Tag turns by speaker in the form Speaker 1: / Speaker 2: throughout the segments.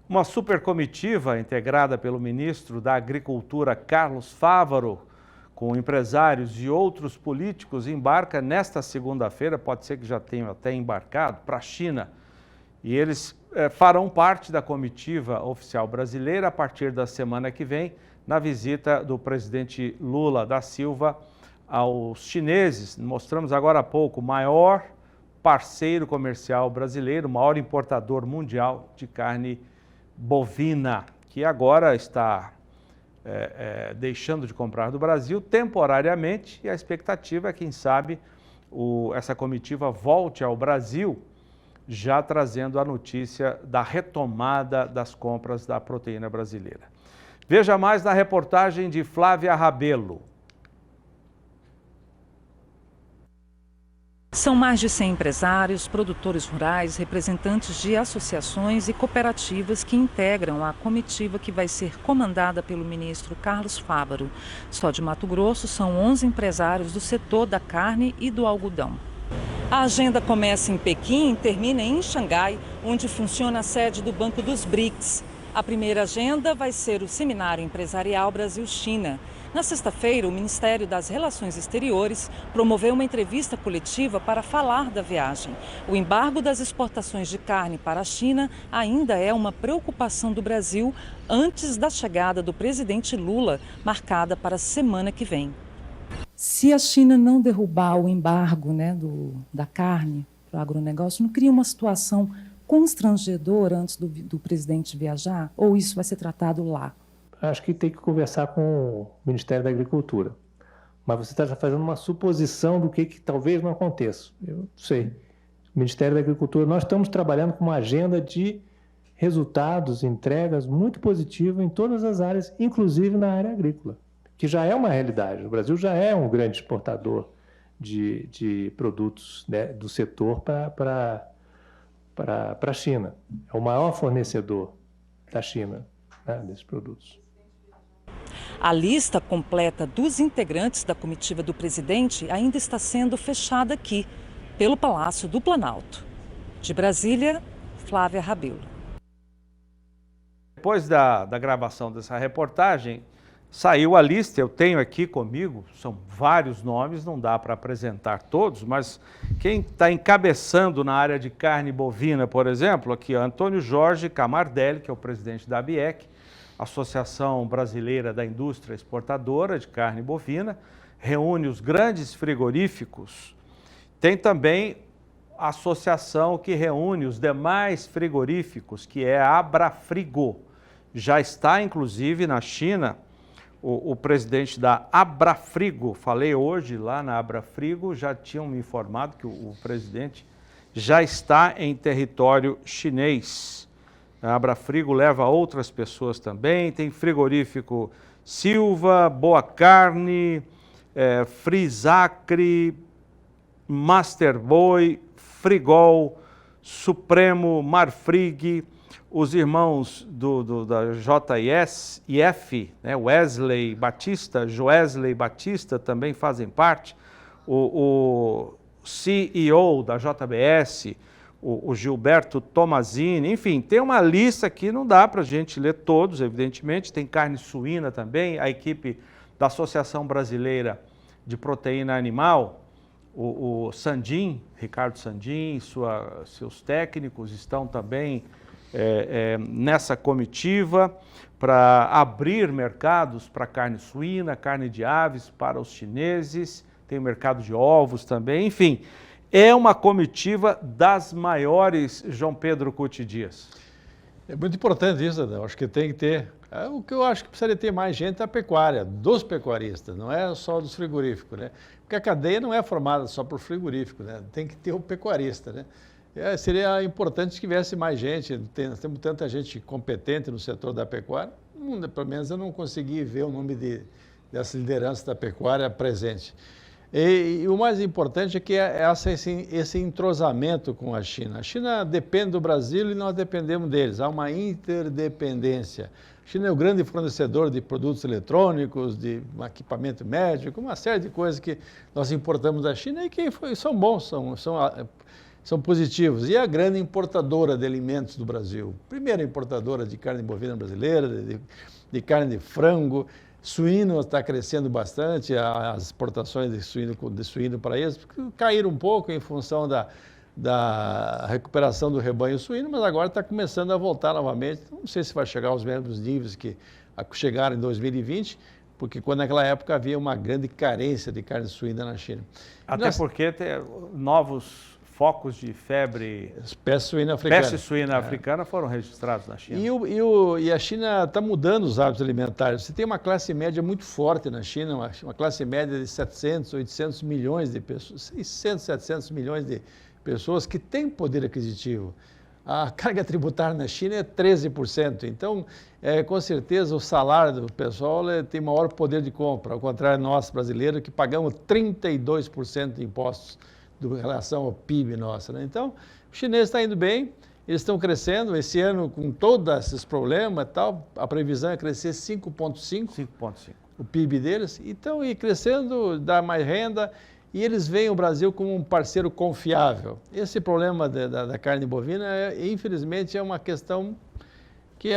Speaker 1: Uma super comitiva integrada pelo ministro da Agricultura, Carlos Fávaro, com empresários e outros políticos, embarca nesta segunda-feira, pode ser que já tenham até embarcado, para a China. E eles farão parte da comitiva oficial brasileira a partir da semana que vem, na visita do presidente Lula da Silva aos chineses. Mostramos agora há pouco o maior parceiro comercial brasileiro, o maior importador mundial de carne bovina, que agora está deixando de comprar do Brasil temporariamente, e a expectativa é, quem sabe, essa comitiva volte ao Brasil, já trazendo a notícia da retomada das compras da proteína brasileira. Veja mais na reportagem de Flávia Rabelo.
Speaker 2: São mais de 100 empresários, produtores rurais, representantes de associações e cooperativas que integram a comitiva que vai ser comandada pelo ministro Carlos Fávaro. Só de Mato Grosso são 11 empresários do setor da carne e do algodão. A agenda começa em Pequim e termina em Xangai, onde funciona a sede do Banco dos BRICS. A primeira agenda vai ser o Seminário Empresarial Brasil-China. Na sexta-feira, o Ministério das Relações Exteriores promoveu uma entrevista coletiva para falar da viagem. O embargo das exportações de carne para a China ainda é uma preocupação do Brasil antes da chegada do presidente Lula, marcada para a semana que vem. Se a China não derrubar o embargo, da carne para o agronegócio, não cria uma situação constrangedora antes do presidente viajar? Ou isso vai ser tratado lá?
Speaker 3: Acho que tem que conversar com o Ministério da Agricultura. Mas você está já fazendo uma suposição do que talvez não aconteça. Eu não sei. O Ministério da Agricultura, nós estamos trabalhando com uma agenda de resultados, entregas muito positiva em todas as áreas, inclusive na área agrícola, que já é uma realidade. O Brasil já é um grande exportador de produtos, do setor para a China. É o maior fornecedor da China, desses produtos.
Speaker 2: A lista completa dos integrantes da comitiva do presidente ainda está sendo fechada aqui, pelo Palácio do Planalto. De Brasília, Flávia Rabelo.
Speaker 1: Depois da gravação dessa reportagem, saiu a lista, eu tenho aqui comigo, são vários nomes, não dá para apresentar todos, mas quem está encabeçando na área de carne bovina, por exemplo, aqui é Antônio Jorge Camardelli, que é o presidente da ABIEC, Associação Brasileira da Indústria Exportadora de Carne Bovina, reúne os grandes frigoríficos. Tem também a associação que reúne os demais frigoríficos, que é a Abrafrigo. Já está, inclusive, na China, o presidente da Abrafrigo. Falei hoje lá na Abrafrigo, já tinham me informado que o presidente já está em território chinês. A Abrafrigo leva outras pessoas também, tem frigorífico Silva, Boa Carne, Frisacre, Masterboy, Frigol, Supremo, Marfrig, os irmãos da JIF, Wesley Batista, Joesley Batista também fazem parte, o CEO da JBS, o Gilberto Tomazini, enfim, tem uma lista aqui, não dá para a gente ler todos, evidentemente, tem carne suína também, a equipe da Associação Brasileira de Proteína Animal, o Sandim, Ricardo Sandim, seus técnicos estão também nessa comitiva para abrir mercados para carne suína, carne de aves para os chineses, tem o mercado de ovos também, enfim. É uma comitiva das maiores, João Pedro Cuti Dias.
Speaker 4: É muito importante isso, Adão. Acho que tem que ter. O que eu acho que precisaria ter mais gente é a pecuária, dos pecuaristas, não é só dos frigoríficos, né? Porque a cadeia não é formada só por frigorífico, né? Tem que ter o pecuarista, né? Seria importante que tivesse mais gente, temos tanta gente competente no setor da pecuária, pelo menos eu não consegui ver o nome dessa liderança da pecuária presente. E o mais importante é que esse entrosamento com a China. A China depende do Brasil e nós dependemos deles. Há uma interdependência. A China é o grande fornecedor de produtos eletrônicos, de equipamento médico, uma série de coisas que nós importamos da China e que são bons, são positivos. E é a grande importadora de alimentos do Brasil. Primeira importadora de carne bovina brasileira, de carne de frango. Suíno está crescendo bastante, as exportações de suíno para eles caíram um pouco em função da recuperação do rebanho suíno, mas agora está começando a voltar novamente. Não sei se vai chegar aos mesmos níveis que chegaram em 2020, porque quando naquela época havia uma grande carência de carne suína na China.
Speaker 1: Até porque tem novos focos de febre,
Speaker 4: peste suína africana
Speaker 1: foram registrados na China.
Speaker 4: E a China está mudando os hábitos alimentares. Você tem uma classe média muito forte na China, uma classe média de 700, 800 milhões de pessoas, 600, 700 milhões de pessoas que têm poder aquisitivo. A carga tributária na China é 13%, então, com certeza, o salário do pessoal tem maior poder de compra, ao contrário de nós, brasileiros, que pagamos 32% de impostos em relação ao PIB nosso, né? Então, o chinês está indo bem, eles estão crescendo, esse ano com todos esses problemas e tal, a previsão é crescer 5,5% o PIB deles, então, e crescendo, dá mais renda, e eles veem o Brasil como um parceiro confiável. Esse problema da carne bovina, infelizmente, é uma questão que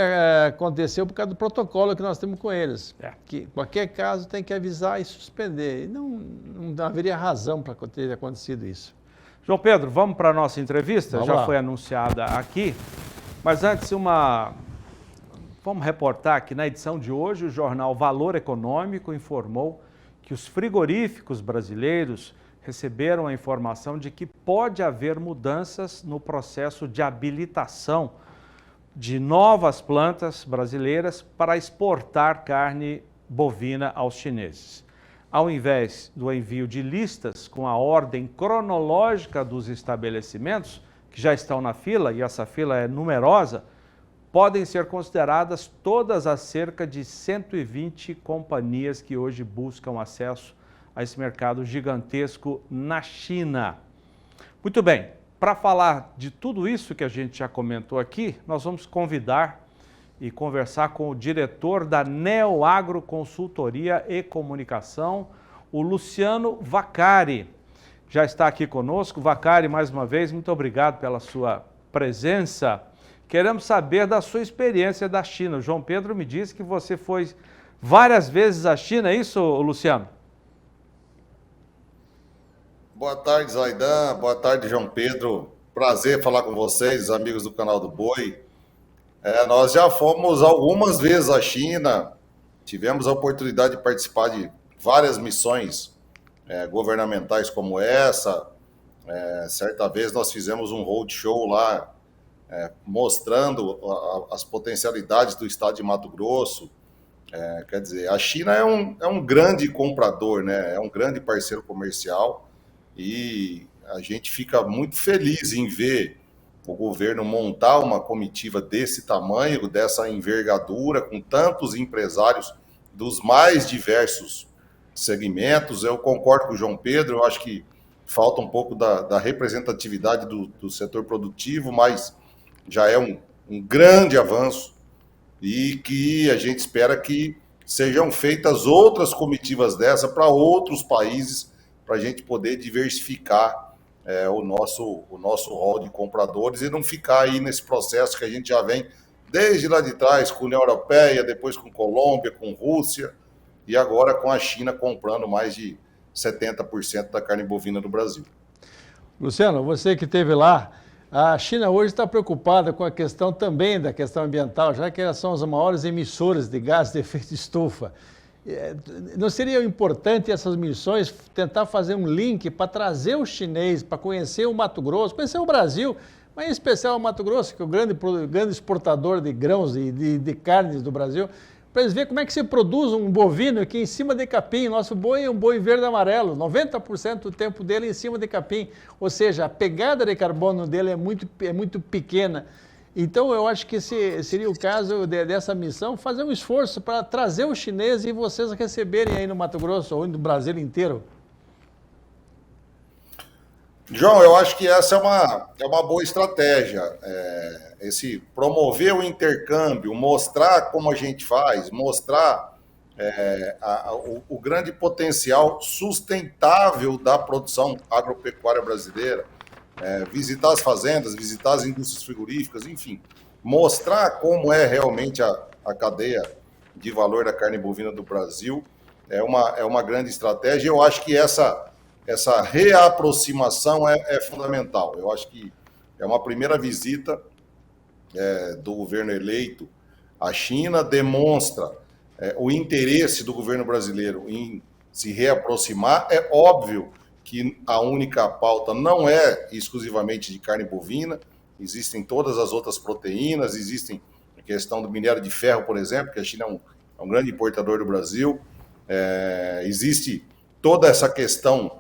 Speaker 4: aconteceu por causa do protocolo que nós temos com eles. Que qualquer caso tem que avisar e suspender. E não haveria razão para ter acontecido isso.
Speaker 1: João Pedro, vamos para a nossa entrevista?
Speaker 4: Vamos
Speaker 1: Já
Speaker 4: lá.
Speaker 1: foi anunciada aqui. Mas antes, vamos reportar que na edição de hoje o jornal Valor Econômico informou que os frigoríficos brasileiros receberam a informação de que pode haver mudanças no processo de habilitação de novas plantas brasileiras para exportar carne bovina aos chineses. Ao invés do envio de listas com a ordem cronológica dos estabelecimentos, que já estão na fila, e essa fila é numerosa, podem ser consideradas todas as cerca de 120 companhias que hoje buscam acesso a esse mercado gigantesco na China. Muito bem. Para falar de tudo isso que a gente já comentou aqui, nós vamos convidar e conversar com o diretor da Neoagro Consultoria e Comunicação, o Luciano Vaccari. Já está aqui conosco. Vaccari, mais uma vez, muito obrigado pela sua presença. Queremos saber da sua experiência da China. O João Pedro me disse que você foi várias vezes à China, é isso, Luciano?
Speaker 5: Boa tarde, Zaidan. Boa tarde, João Pedro. Prazer falar com vocês, amigos do canal do Boi. Nós já fomos algumas vezes à China, tivemos a oportunidade de participar de várias missões governamentais como essa. Certa vez nós fizemos um roadshow lá, mostrando as potencialidades do estado de Mato Grosso. Quer dizer, a China é um grande comprador, né? É um grande parceiro comercial. E a gente fica muito feliz em ver o governo montar uma comitiva desse tamanho, dessa envergadura, com tantos empresários dos mais diversos segmentos. Eu concordo com o João Pedro, eu acho que falta um pouco da representatividade do setor produtivo, mas já é um grande avanço e que a gente espera que sejam feitas outras comitivas dessa para outros países, para a gente poder diversificar o nosso rol de compradores e não ficar aí nesse processo que a gente já vem desde lá de trás, com a União Europeia, depois com Colômbia, com Rússia, e agora com a China comprando mais de 70% da carne bovina do Brasil.
Speaker 4: Luciano, você que esteve lá, a China hoje está preocupada com a questão também da questão ambiental, já que elas são as maiores emissoras de gases de efeito de estufa. Não seria importante essas missões tentar fazer um link para trazer o chinês, para conhecer o Mato Grosso, conhecer o Brasil, mas em especial o Mato Grosso, que é o grande exportador de grãos e de carnes do Brasil, para eles verem como é que se produz um bovino aqui em cima de capim. Nosso boi é um boi verde e amarelo, 90% do tempo dele é em cima de capim, ou seja, a pegada de carbono dele é muito pequena. Então, eu acho que seria o caso dessa missão, fazer um esforço para trazer o chinês e vocês receberem aí no Mato Grosso ou no Brasil inteiro.
Speaker 5: João, eu acho que essa é uma boa estratégia. Esse promover o intercâmbio, mostrar como a gente faz, mostrar o grande potencial sustentável da produção agropecuária brasileira, visitar as fazendas, visitar as indústrias frigoríficas, enfim, mostrar como é realmente a cadeia de valor da carne bovina do Brasil é uma grande estratégia. Eu acho que essa reaproximação é fundamental. Eu acho que é uma primeira visita do governo eleito à China, demonstra o interesse do governo brasileiro em se reaproximar. É óbvio que a única pauta não é exclusivamente de carne bovina, existem todas as outras proteínas, existem a questão do minério de ferro, por exemplo, que a China é um grande importador do Brasil, existe toda essa questão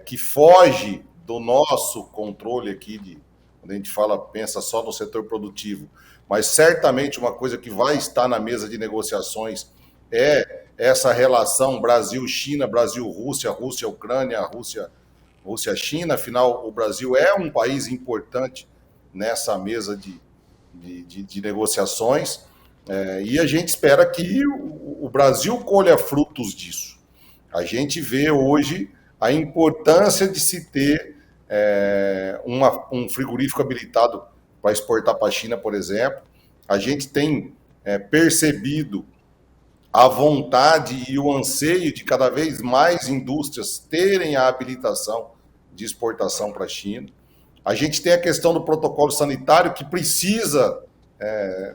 Speaker 5: que foge do nosso controle aqui, quando a gente pensa só no setor produtivo, mas certamente uma coisa que vai estar na mesa de negociações é essa relação Brasil-China, Brasil-Rússia, Rússia-Ucrânia, Rússia-China. Afinal, o Brasil é um país importante nessa mesa de negociações, e a gente espera que o Brasil colha frutos disso. A gente vê hoje a importância de se ter um frigorífico habilitado para exportar para a China, por exemplo. A gente tem percebido a vontade e o anseio de cada vez mais indústrias terem a habilitação de exportação para a China. A gente tem a questão do protocolo sanitário que precisa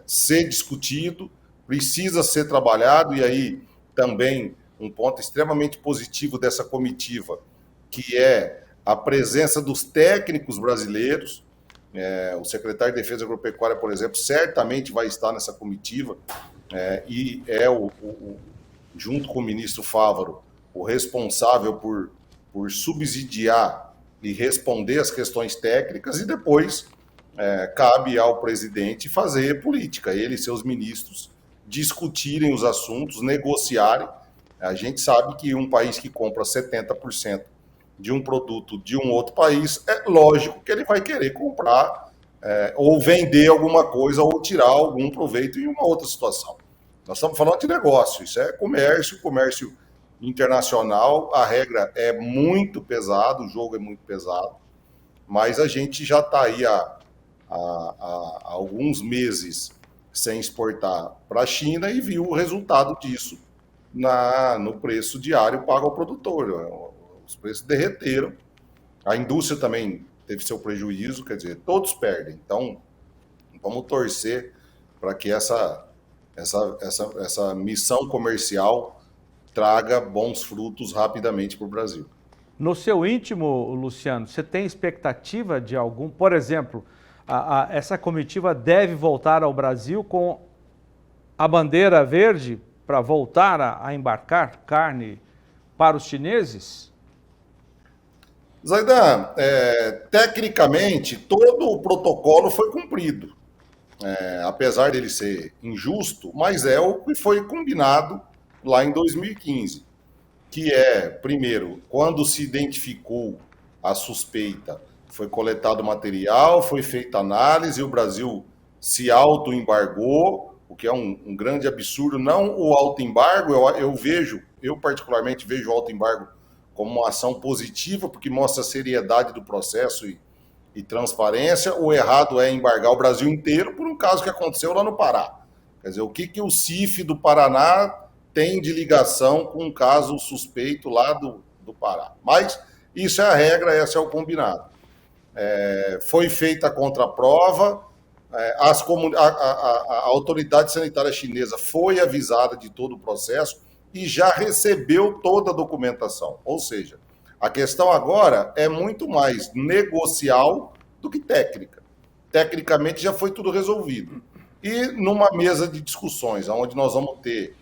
Speaker 5: ser discutido, precisa ser trabalhado, e aí também um ponto extremamente positivo dessa comitiva, que é a presença dos técnicos brasileiros. O secretário de Defesa Agropecuária, por exemplo, certamente vai estar nessa comitiva, e junto com o ministro Fávaro, o responsável por subsidiar e responder às questões técnicas, e depois cabe ao presidente fazer política, ele e seus ministros discutirem os assuntos, negociarem. A gente sabe que um país que compra 70% de um produto de um outro país, é lógico que ele vai querer comprar ou vender alguma coisa ou tirar algum proveito em uma outra situação. Nós estamos falando de negócio, isso é comércio internacional, a regra é muito pesada, o jogo é muito pesado, mas a gente já está aí há alguns meses sem exportar para a China e viu o resultado disso no preço diário pago ao produtor. Os preços derreteram, a indústria também teve seu prejuízo, quer dizer, todos perdem. Então, vamos torcer para que essa missão comercial traga bons frutos rapidamente para o Brasil.
Speaker 1: No seu íntimo, Luciano, você tem expectativa de algum, por exemplo, essa comitiva deve voltar ao Brasil com a bandeira verde para voltar a embarcar carne para os chineses?
Speaker 5: Zaidan, tecnicamente, todo o protocolo foi cumprido, apesar dele ser injusto, mas é o que foi combinado lá em 2015, que primeiro, quando se identificou a suspeita, foi coletado material, foi feita análise, o Brasil se autoembargou, o que é um grande absurdo. Não o autoembargo, eu particularmente vejo o autoembargo como uma ação positiva, porque mostra a seriedade do processo e transparência. O errado é embargar o Brasil inteiro por um caso que aconteceu lá no Pará. Quer dizer, o que o CIF do Paraná tem de ligação com um caso suspeito lá do Pará? Mas isso é a regra, esse é o combinado. Foi feita a contraprova, a autoridade sanitária chinesa foi avisada de todo o processo e já recebeu toda a documentação. Ou seja, a questão agora é muito mais negocial do que técnica. Tecnicamente já foi tudo resolvido. E numa mesa de discussões, onde nós vamos ter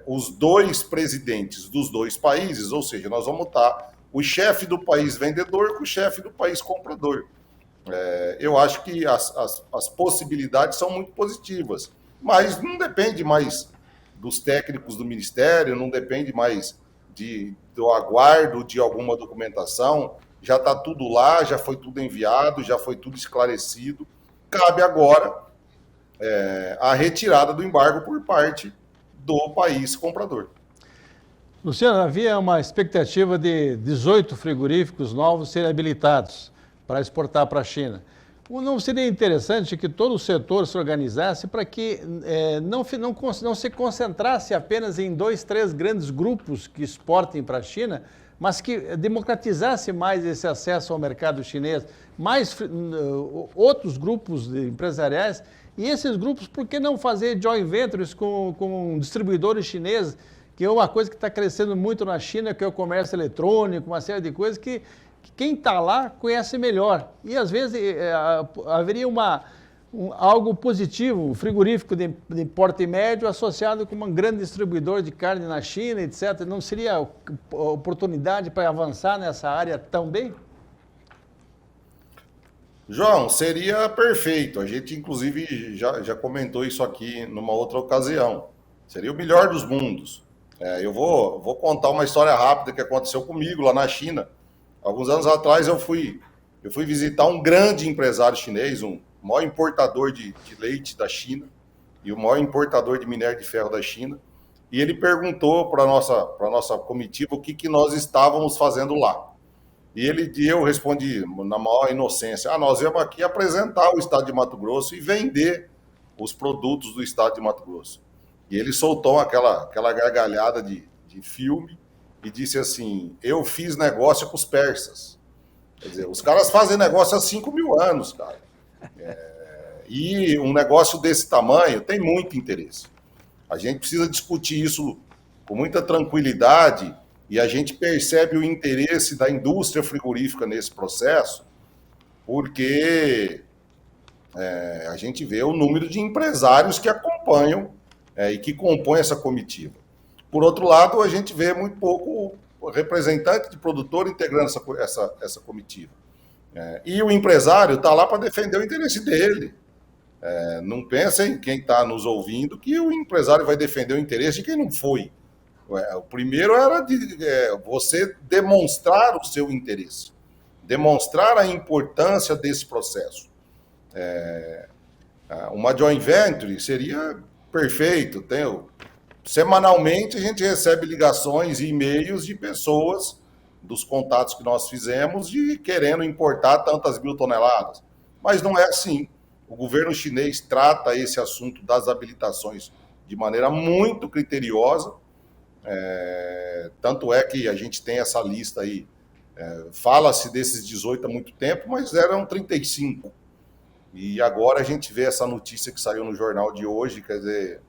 Speaker 5: os dois presidentes dos dois países, ou seja, nós vamos estar o chefe do país vendedor com o chefe do país comprador. Eu acho que as possibilidades são muito positivas, mas não depende mais dos técnicos do Ministério, não depende mais do aguardo de alguma documentação. já está tudo lá, já foi tudo enviado, já foi tudo esclarecido. Cabe agora a retirada do embargo por parte do país comprador.
Speaker 4: Luciano, havia uma expectativa de 18 frigoríficos novos serem habilitados para exportar para a China. Não seria interessante que todo o setor se organizasse para que não se concentrasse apenas em 2, 3 grandes grupos que exportem para a China, mas que democratizasse mais esse acesso ao mercado chinês, mais outros grupos empresariais, e esses grupos, por que não fazer joint ventures com distribuidores chineses, que é uma coisa que está crescendo muito na China, que é o comércio eletrônico, uma série de coisas que quem está lá conhece melhor. E, às vezes, haveria algo positivo, um frigorífico de porte médio associado com um grande distribuidor de carne na China, etc. Não seria oportunidade para avançar nessa área também?
Speaker 5: João, seria perfeito. A gente, inclusive, já comentou isso aqui numa outra ocasião. Seria o melhor dos mundos. Eu vou contar uma história rápida que aconteceu comigo lá na China. Alguns anos atrás eu fui visitar um grande empresário chinês, um maior importador de leite da China e o maior importador de minério de ferro da China. E ele perguntou para a nossa comitiva o que nós estávamos fazendo lá. E eu respondi na maior inocência, nós viemos aqui apresentar o estado de Mato Grosso e vender os produtos do estado de Mato Grosso. E ele soltou aquela gargalhada de filme e disse assim, eu fiz negócio com os persas. Quer dizer, os caras fazem negócio há 5.000 anos, cara. E um negócio desse tamanho tem muito interesse. A gente precisa discutir isso com muita tranquilidade e a gente percebe o interesse da indústria frigorífica nesse processo, porque a gente vê o número de empresários que acompanham e que compõem essa comitiva. Por outro lado, a gente vê muito pouco representante de produtor integrando essa comitiva. E o empresário está lá para defender o interesse dele. Não pensem, quem está nos ouvindo, que o empresário vai defender o interesse de quem não foi. O primeiro era você demonstrar o seu interesse, demonstrar a importância desse processo. Uma joint venture seria perfeito. Semanalmente a gente recebe ligações e e-mails de pessoas, dos contatos que nós fizemos, de querendo importar tantas 1.000 toneladas. Mas não é assim. O governo chinês trata esse assunto das habilitações de maneira muito criteriosa. Tanto é que a gente tem essa lista aí. Fala-se desses 18 há muito tempo, mas eram 35. E agora a gente vê essa notícia que saiu no jornal de hoje, quer dizer...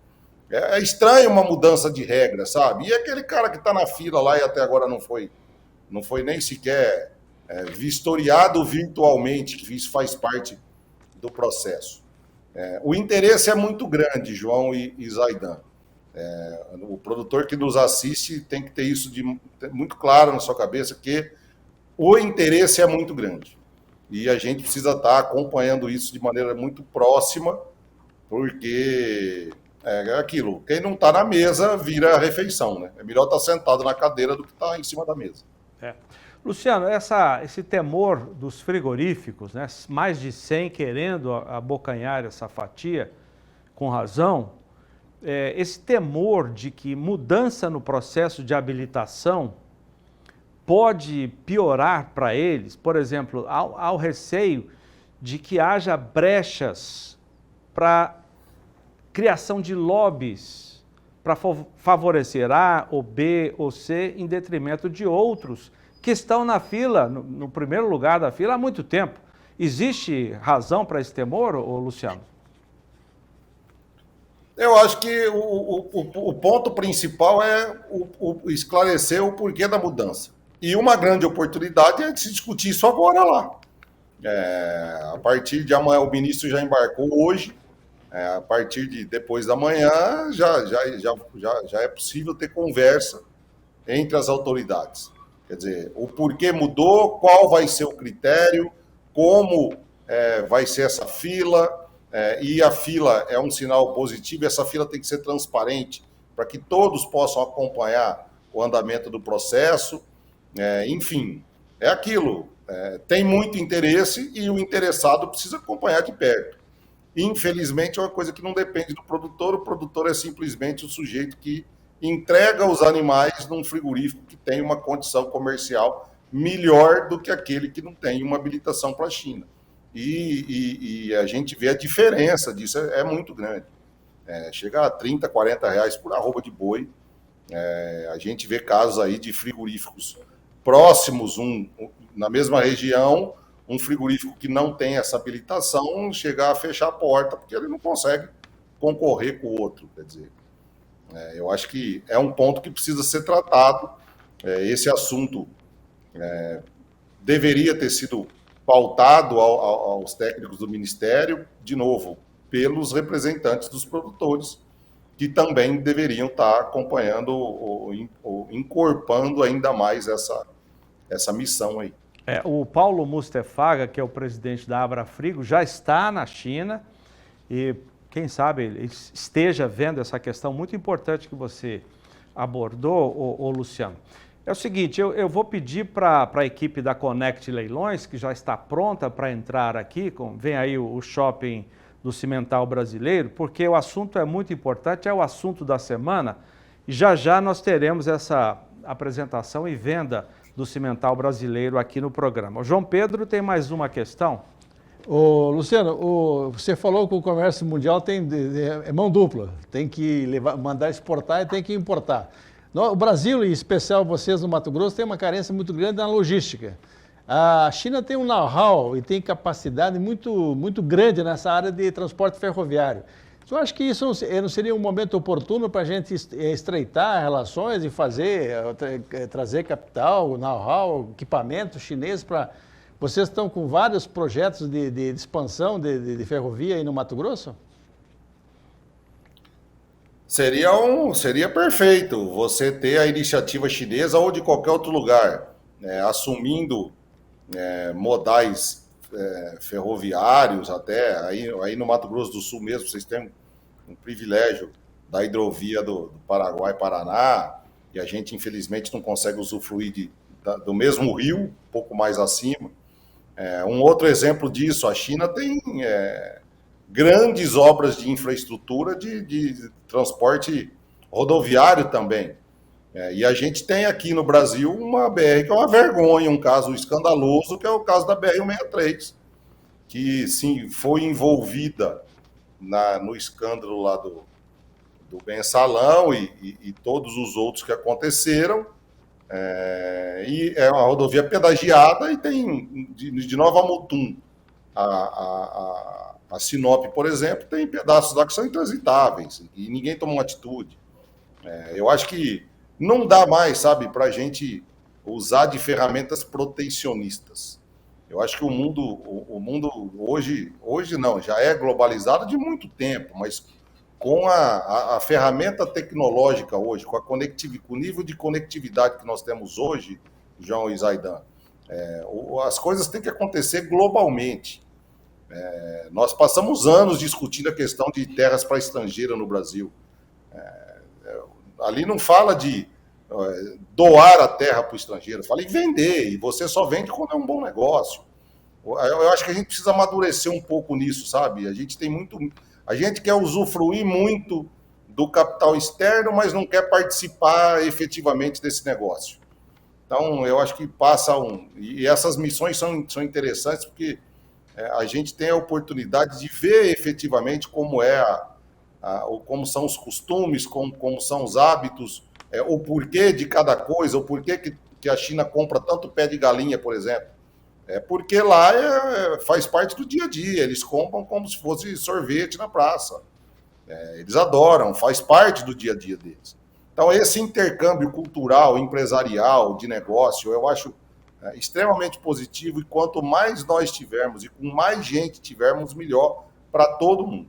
Speaker 5: É estranho uma mudança de regra, sabe? E aquele cara que está na fila lá e até agora não foi nem sequer vistoriado virtualmente, que isso faz parte do processo. O interesse é muito grande, João e Zaidan. O produtor que nos assiste tem que ter isso muito claro na sua cabeça, que o interesse é muito grande. E a gente precisa estar acompanhando isso de maneira muito próxima, porque... aquilo, quem não está na mesa vira a refeição, né? É melhor estar sentado na cadeira do que estar em cima da mesa.
Speaker 1: Luciano, esse temor dos frigoríficos, né? Mais de 100 querendo abocanhar essa fatia, com razão, esse temor de que mudança no processo de habilitação pode piorar para eles, por exemplo, ao receio de que haja brechas para criação de lobbies para favorecer A ou B ou C em detrimento de outros que estão na fila, no primeiro lugar da fila há muito tempo. Existe razão para esse temor, Luciano?
Speaker 5: Eu acho que o ponto principal é esclarecer o porquê da mudança. E uma grande oportunidade é de se discutir isso agora lá. A partir de amanhã, o ministro já embarcou hoje. A partir de depois da manhã, já é possível ter conversa entre as autoridades. Quer dizer, o porquê mudou, qual vai ser o critério, como vai ser essa fila, e a fila é um sinal positivo, essa fila tem que ser transparente para que todos possam acompanhar o andamento do processo. Enfim, é aquilo. tem muito interesse e o interessado precisa acompanhar de perto. Infelizmente, é uma coisa que não depende do produtor. O produtor é simplesmente o sujeito que entrega os animais num frigorífico que tem uma condição comercial melhor do que aquele que não tem uma habilitação para a China. E a gente vê a diferença disso, é muito grande. Chega a 30, 40 reais por arroba de boi. A gente vê casos aí de frigoríficos próximos, na mesma região, um frigorífico que não tem essa habilitação chegar a fechar a porta, porque ele não consegue concorrer com o outro. Quer dizer, eu acho que é um ponto que precisa ser tratado. Esse assunto deveria ter sido pautado aos técnicos do Ministério, de novo, pelos representantes dos produtores, que também deveriam estar acompanhando ou encorpando ainda mais essa missão aí.
Speaker 1: O Paulo Mustefaga, que é o presidente da Abrafrigo, já está na China e, quem sabe, ele esteja vendo essa questão muito importante que você abordou, Luciano. É o seguinte, eu vou pedir para a equipe da Connect Leilões, que já está pronta para entrar aqui, vem aí o shopping do Cimental Brasileiro, porque o assunto é muito importante, é o assunto da semana, e já nós teremos essa apresentação e venda do Cimental Brasileiro aqui no programa. O João Pedro tem mais uma questão.
Speaker 4: Luciano, você falou que o comércio mundial é mão dupla, tem que mandar exportar e tem que importar. O Brasil, em especial vocês no Mato Grosso, tem uma carência muito grande na logística. A China tem um know-how e tem capacidade muito, muito grande nessa área de transporte ferroviário. Você acha que isso não seria um momento oportuno para a gente estreitar relações e trazer capital, know-how, equipamento chinês para... Vocês estão com vários projetos de expansão de ferrovia aí no Mato Grosso?
Speaker 5: Seria perfeito você ter a iniciativa chinesa ou de qualquer outro lugar, assumindo modais ferroviários até, aí no Mato Grosso do Sul mesmo, vocês têm um privilégio da hidrovia do Paraguai-Paraná, e a gente infelizmente não consegue usufruir do mesmo rio, um pouco mais acima. Um outro exemplo disso, a China tem grandes obras de infraestrutura de transporte rodoviário também. E a gente tem aqui no Brasil uma BR que é uma vergonha, um caso escandaloso, que é o caso da BR-163, que sim, foi envolvida no escândalo lá do Mensalão e todos os outros que aconteceram. E é uma rodovia pedagiada e tem de Nova Mutum a Sinop, por exemplo, tem pedaços lá que são intransitáveis e ninguém toma uma atitude. Eu acho que não dá mais, sabe, para a gente usar de ferramentas protecionistas. Eu acho que o mundo hoje não, já é globalizado de muito tempo, mas com a ferramenta tecnológica hoje, com o nível de conectividade que nós temos hoje, João e Zaidan, as coisas têm que acontecer globalmente. Nós passamos anos discutindo a questão de terras para estrangeira no Brasil. Ali não fala de doar a terra para o estrangeiro, fala em vender, e você só vende quando é um bom negócio. Eu acho que a gente precisa amadurecer um pouco nisso, sabe? A gente quer usufruir muito do capital externo, mas não quer participar efetivamente desse negócio. Então, eu acho que e essas missões são interessantes porque a gente tem a oportunidade de ver efetivamente como como são os costumes, como são os hábitos, o porquê de cada coisa, o porquê que a China compra tanto pé de galinha, por exemplo. Porque lá faz parte do dia a dia, eles compram como se fosse sorvete na praça. Eles adoram, faz parte do dia a dia deles. Então, esse intercâmbio cultural, empresarial, de negócio, eu acho extremamente positivo, e quanto mais nós tivermos e com mais gente tivermos, melhor para todo mundo.